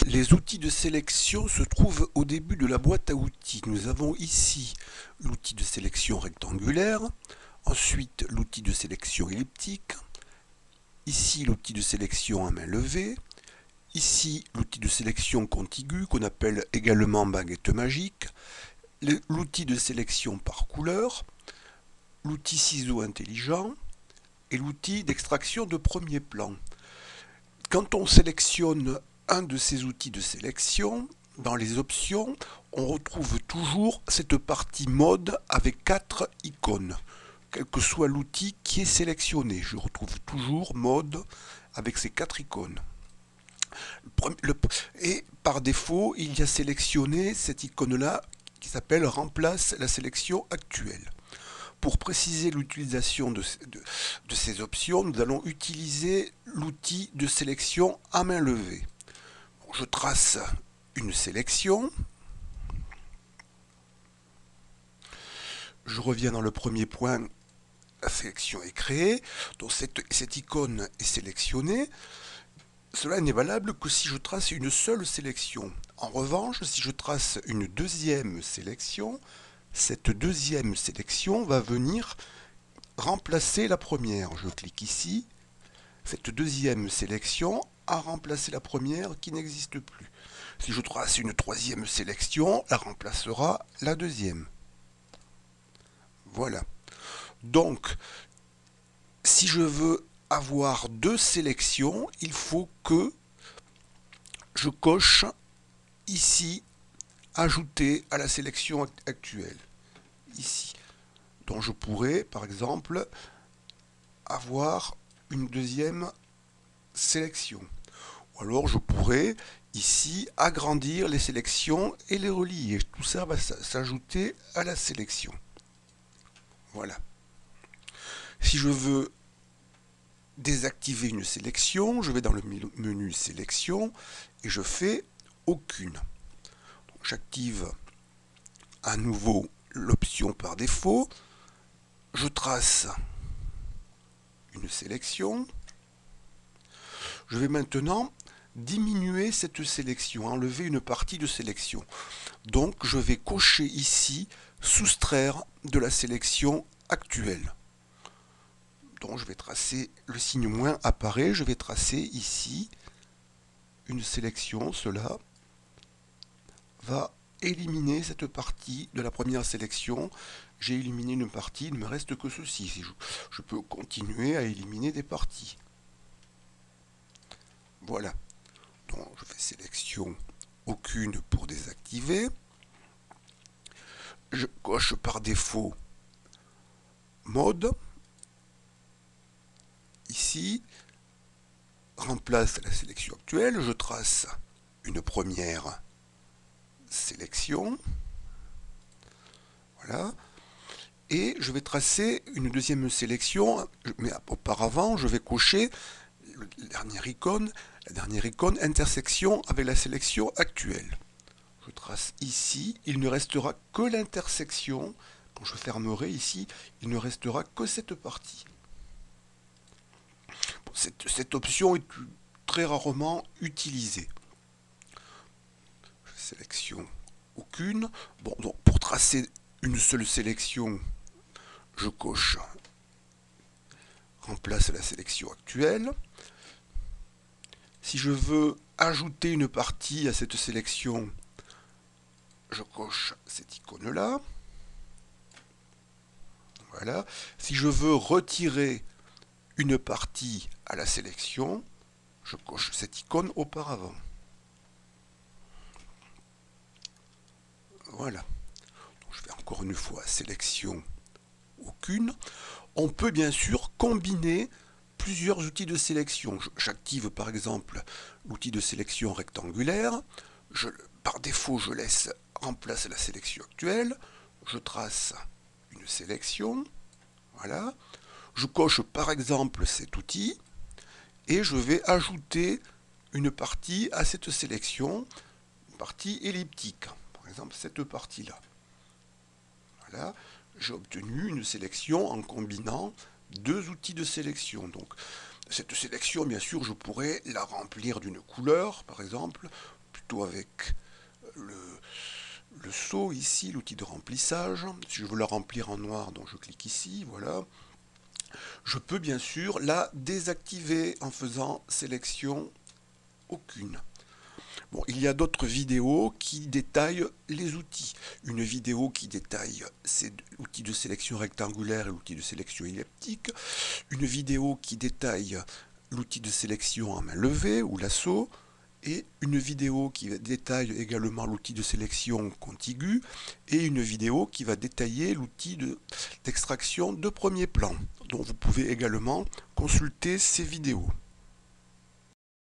Les outils de sélection se trouvent au début de la boîte à outils. Nous avons ici l'outil de sélection rectangulaire, ensuite l'outil de sélection elliptique, ici l'outil de sélection à main levée, ici l'outil de sélection contiguë qu'on appelle également baguette magique, l'outil de sélection par couleur, l'outil ciseau intelligent et l'outil d'extraction de premier plan. Quand on sélectionne un de ces outils de sélection, dans les options, on retrouve toujours cette partie mode avec 4 icônes. Quel que soit l'outil qui est sélectionné, je retrouve toujours mode avec ces 4 icônes. Et par défaut, il y a sélectionné cette icône-là qui s'appelle remplace la sélection actuelle. Pour préciser l'utilisation de ces options, nous allons utiliser l'outil de sélection à main levée. Je trace une sélection. Je reviens dans le premier point, la sélection est créée, donc cette icône est sélectionnée. Cela n'est valable que si je trace une seule sélection. En revanche, si je trace une deuxième sélection, cette deuxième sélection va venir remplacer la première. Je clique ici. Cette deuxième sélection a remplacé la première qui n'existe plus. Si je trace une troisième sélection, elle remplacera la deuxième. Voilà. Donc, si je veux avoir deux sélections, il faut que je coche ici ajouter à la sélection actuelle. Ici. Donc je pourrais, par exemple, avoir une deuxième sélection. Ou alors je pourrais ici agrandir les sélections et les relier. Tout ça va s'ajouter à la sélection. Voilà. Si je veux désactiver une sélection, je vais dans le menu sélection et je fais aucune. J'active à nouveau l'option par défaut. Je trace une sélection. Je vais maintenant diminuer cette sélection, enlever une partie de sélection. Donc je vais cocher ici soustraire de la sélection actuelle. Donc je vais tracer, le signe moins apparaît, je vais tracer ici une sélection, cela va éliminer cette partie de la première sélection. J'ai éliminé une partie, il ne me reste que ceci. Je peux continuer à éliminer des parties. Voilà. Donc je fais sélection aucune pour désactiver. Je coche par défaut mode. Ici, remplace la sélection actuelle. Je trace une première sélection. Voilà. Et je vais tracer une deuxième sélection, mais auparavant, je vais cocher la dernière icône intersection avec la sélection actuelle. Je trace ici, il ne restera que l'intersection. Quand je fermerai ici, il ne restera que cette partie. Cette option est très rarement utilisée. Sélection aucune. Bon, donc pour tracer une seule sélection, je coche remplace la sélection actuelle. Si je veux ajouter une partie à cette sélection, je coche cette icône-là. Voilà. Si je veux retirer une partie à la sélection, je coche cette icône auparavant. Voilà. Donc je fais encore une fois sélection aucune. On peut bien sûr combiner plusieurs outils de sélection. J'active par exemple l'outil de sélection rectangulaire. Par défaut, je laisse remplacer la sélection actuelle. Je trace une sélection. Voilà. Je coche par exemple cet outil et je vais ajouter une partie à cette sélection, une partie elliptique. Par exemple, cette partie-là. Voilà. J'ai obtenu une sélection en combinant deux outils de sélection. Donc, cette sélection, bien sûr, je pourrais la remplir d'une couleur, par exemple, plutôt avec le seau ici, l'outil de remplissage. Si je veux la remplir en noir, donc je clique ici, voilà. Je peux bien sûr la désactiver en faisant sélection aucune. Bon, il y a d'autres vidéos qui détaillent les outils. Une vidéo qui détaille l'outil de sélection rectangulaire et l'outil de sélection elliptique. Une vidéo qui détaille l'outil de sélection en main levée ou lasso. Et une vidéo qui détaille également l'outil de sélection contigu. Et une vidéo qui va détailler l'outil d'extraction de premier plan. Donc vous pouvez également consulter ces vidéos.